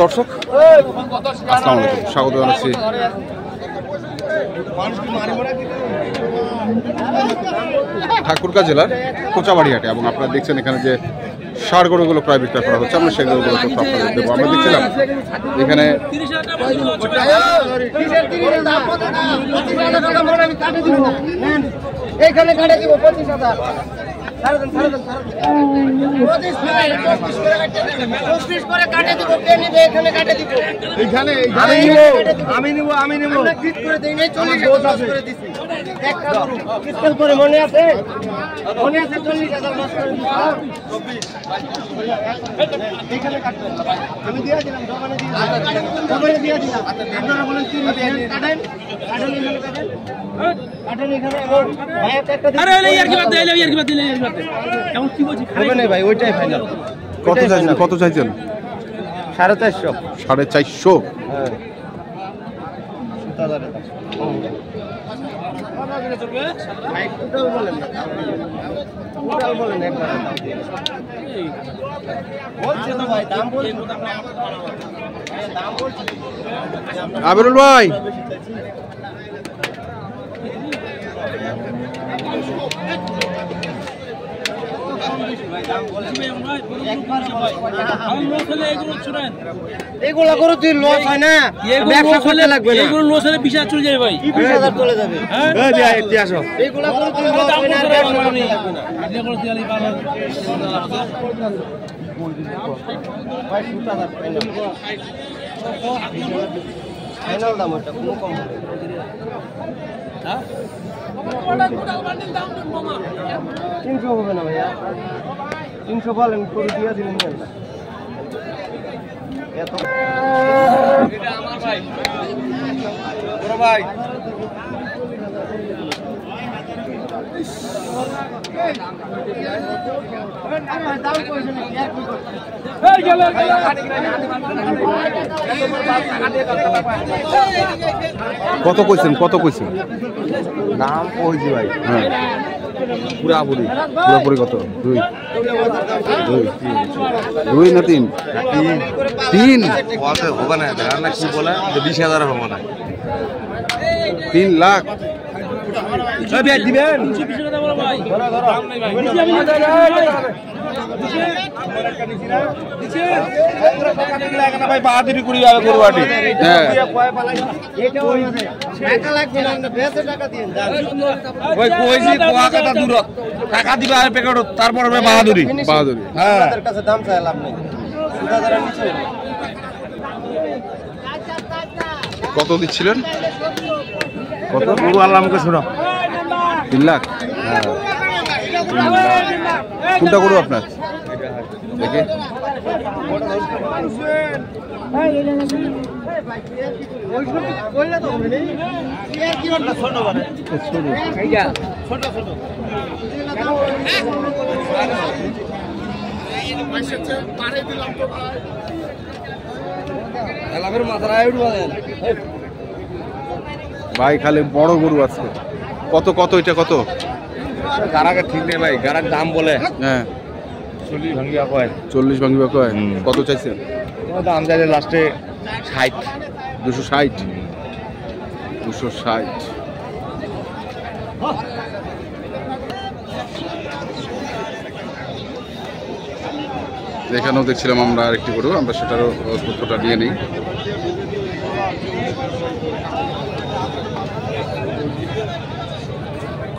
দর্শক আসসালামু আলাইকুম, স্বাগত জানাচ্ছি ঠাকুরগাঁ জেলার কোচাবাড়ি হাটে। এবং আপনারা দেখছেন এখানে যে ষাঁড় গরুগুলো প্রায় বিক্রয় করা হচ্ছে, আমরা সেগুলো আপনাদের দেবো। আমরা দেখছিলাম এখানে এইখানে কাটে দিব 25,000 করে কাটে দিব। কে নিবে? এখানে কাটে দিব। আমি নিব ঠিক করে দেই নাই। 40,000 করে দিছি। একটা গরু কিস্তাল করে মনে আছে 40,000 লস করে দিছি। এখানে কাটবেন আমি দিয়া দিলাম, দোকানে দিয়া দিলাম। আপনারা বলেন কি নেবেন? কাটেন এখানে। ভাই একটা আরে ইয়ার কি বাদ দিলে কেমন কি বলছি হবে না ভাই, ওইটাই ফাইনাল। কত চাইছেন? 450। 450? হ্যাঁ আবিরুল ভাই, এগুলা করে তুই লস হয় না, ব্যবসা করতে লাগবে না। এগুলো লস হলে 20,000 চলে যাবে ভাই। 20,000 চলে যাবে। এই ভাই একটু আসো। এগুলা করে তুই লস হয় না, ব্যবসা করতে লাগবে না। আপনি করে দিলে ভালো। ভাই 20,000 ফাইনাল দাম, ওটা কোনো কম হবে হ্যাঁ 300 হবে না ভাইয়া। 300 বলেন করে দিয়া দিলেন না। এত এটা আমার ভাই, বড় ভাই। কত কইছেন? নাম কইছি ভাই। হ্যাঁ পুরাপুরি কত? 2 না 3? 3 হবে না, কি বলে 20,000 হবে না। 3 লাখ দিবেন। ভাই বাহাদুরি কুড়ি যাবে করবাটি। ওই কইছি কুয়াকাটা দূর টাকা দিবা আর পেকেট, তারপর বাহাদুরি। হ্যাঁ কাছে দাম চাই লাভ নেই। কত দিচ্ছিলেন? কত গরু আল্লাহ আমাকে শোনো। 3 লাখ? কোনটা করবো আপনার? দেখে ভাই খালি বড় গরু আছে। কত এটা কত? গারাকে ঠিক নেই ভাই, গারাক দাম বলে। হ্যাঁ 40 ভাঙিয়া কয়। 40 ভাঙিবা কয়। কত চাইছেন? দাম যাইলে লাস্টে 60। 260? 260। এখানেও দেখছিলাম আমরা আরেকটি গরু, আমরা সেটারও তথ্যটা নিয়ে নিই।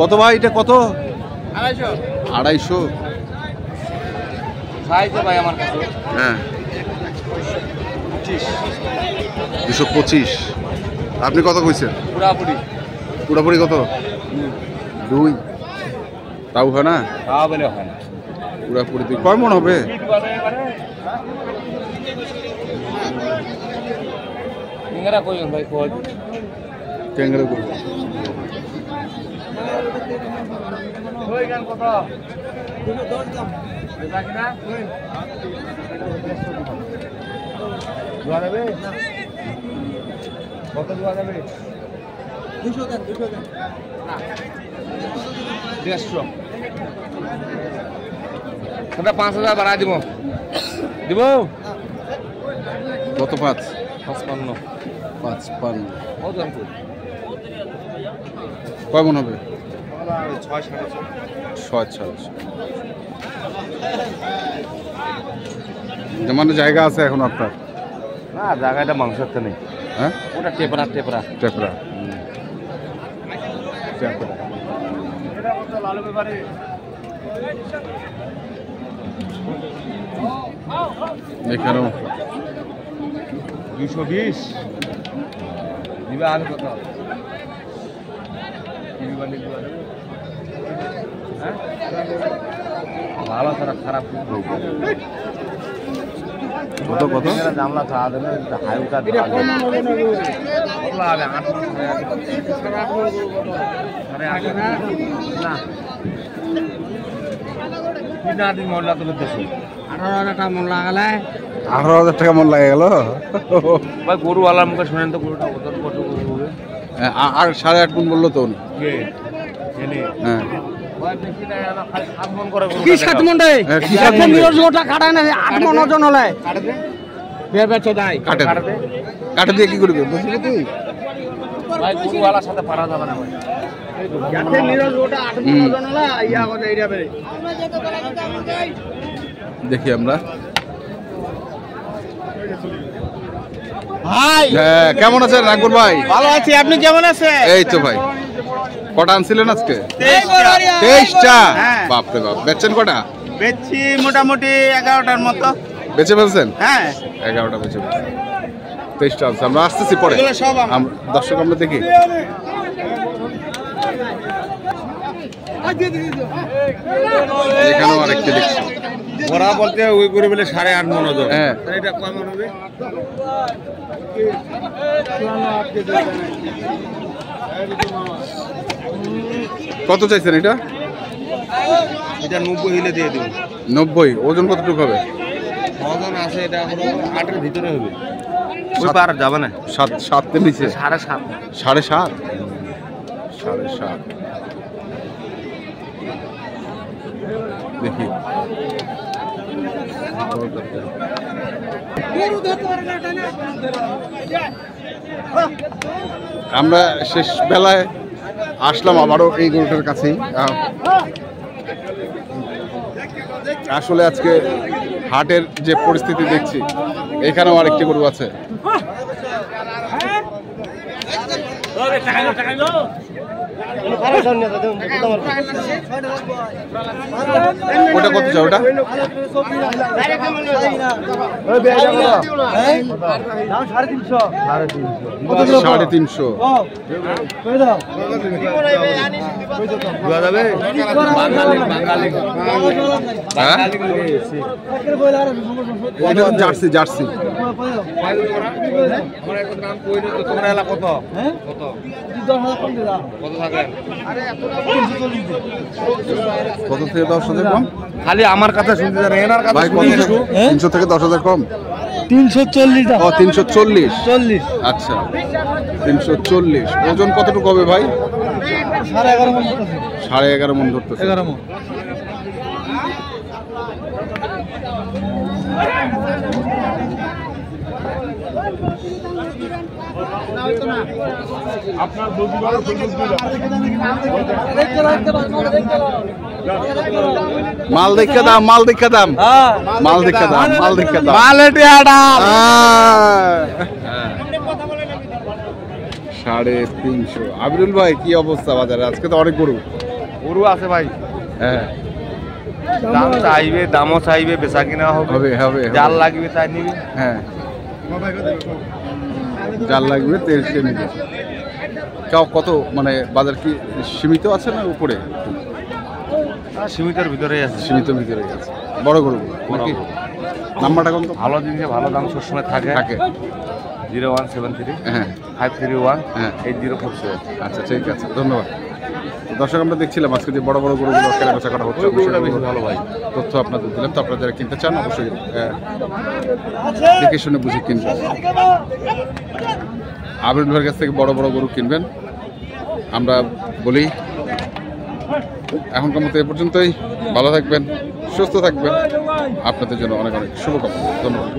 কত ভাই এটা? কত? 250? ভাই আমার কাছে হ্যাঁ 225। আপনি কত কইছেন? পুরাপুরি কত? 2? তাও হয় না? পুরাপুরি 2 কয় মন হবে? ট্যাংরা গরু কত দেওয়া যাবে? 200 দেন 150। ওটা 5000 বাড়াই দিব দিব কত 5? 55 55 ওজন কই কয় মন হবে? 6.5 মানে জায়গা আছে এখন আপনার? না জায়গাটা মাংসের তো নেই। হ্যাঁ ওটা টেপরা টেপরা টেপরা এখানেও 220 দিবে আর কত ভালো খারাপ কত কত জামলা খাওয়া দেবে হাইউটা মহিলা তো 18,000 মন লাগালে 18,000 টাকা মন লাগে গেল ভাই গরুওয়ালার মুখে শুনেন তো গরুটা কত কত গরু হবে আর 8.5 মন বললো তো উনি হ্যাঁ কি 7 মন রে হ্যাঁ, কি 7 মন রে? ওটা কাটায় না 8 মন ওজন হলে বেচো দাই কাটে কাটে দিয়ে কি করবে বুঝলি তুই ভাই গরুওয়ালার সাথে পারা যাবে না ভাই যাতে নিরজ ওটা 8 মন ওজন হলে ইয়া কথা এইটা বেরে দেখি আমরা ভাই হ্যাঁ, কেমন আছেন আকবর ভাই? ভালো আছি, আপনি কেমন আছেন? এই তো ভাই, কটা আনছিলেন আজকে? 23টা। 23টা? হ্যাঁ। বাপরে বাপ, বেচছেন কটা? বেচছি মোটামুটি 11টার মতো। বেচে ফেলছেন? হ্যাঁ 11টা বেচে ফেলছেন। 23টা আছে, আমরা আসতেছি পরে। এগুলো সব আমার। দর্শক আমরা দেখি। এখানেও আরেকটি দেখছি। ওরা বলতে ওই করে বলে 8.5 মন ওজন। হ্যাঁ। এটা কয় মন হবে? কত চাইছেন এটা? এটা 90 হইলে দিয়ে দেব। 90। ওজন কতটুকু হবে? ওজন আছে এটা হলো 8 এর ভিতরে হবে। ওই পার যাবে না। 7 এর নিচে? 7.5 7.5। 7.5 দেখি। আমরা শেষ বেলায় আসলাম আবারও এই গরুটার কাছেই। আসলে আজকে হাটের যে পরিস্থিতি দেখছি, এখানেও আরেকটি গরু আছে। ওটা কত চাও? ওটা 350। যাবে বাঙালি হ্যাঁ? এটা জার্সি জার্সি। আমার এখন নাম কইলে তো তোমরা এলা কত কত কত থাকেন? কত থেকে 10,000 কম? খালি আমার কথা শুনতে জানেন, এনার কথা ভাই কত শুনতে থেকে? 300 থেকে 10,000 কম? 340 ও 340। 40 আচ্ছা 340। ওজন কতটুকু হবে ভাই? 11.5 মন 11.5 মন ধরতেছে। 11 মন। মাল দেখা দাম, মাল দেখা দাম, মাল দেখা দাম, মাল দেখা দাম। 350। আবিরুল ভাই কি অবস্থা বাজারে? আজকে তো অনেক গরু। গরু আছে ভাই, হ্যাঁ দাম চাইবে, দামও চাইবে, বেচা কিনা হবে, হবে হবে জাল লাগবে তাই নিবে। হ্যাঁ জাল লাগবে, তেল সে নিবে। কাও কত মানে বাজার কি সীমিত আছে না উপরে? সীমিতের ভিতরেই আছে। সীমিত ভিতরে আছে। বড় গরু নাকি? নাম্বারটা কোন তো? ভালো জিনিসে ভালো দাম সবসময় থাকে। থাকে। 0173 হ্যাঁ 531 হ্যাঁ 8047। আচ্ছা ঠিক আছে, ধন্যবাদ। দর্শক আমরা দেখছিলাম আজকে যে বড় বড় গরুগুলো কেনাবেচা করা হচ্ছে, ওই গরুটা বেশি ভালো ভাই। তথ্য আপনাদের দিলাম। তো আপনারা যারা কিনতে চান অবশ্যই দেখে শুনে বুঝে কিনবেন। আবিরুল ভাইয়ের কাছ থেকে বড় বড় গরু কিনবেন। আমরা বলি এখনকার মতো এ পর্যন্তই। ভালো থাকবেন, সুস্থ থাকবেন, আপনাদের জন্য অনেক অনেক শুভকামনা। ধন্যবাদ।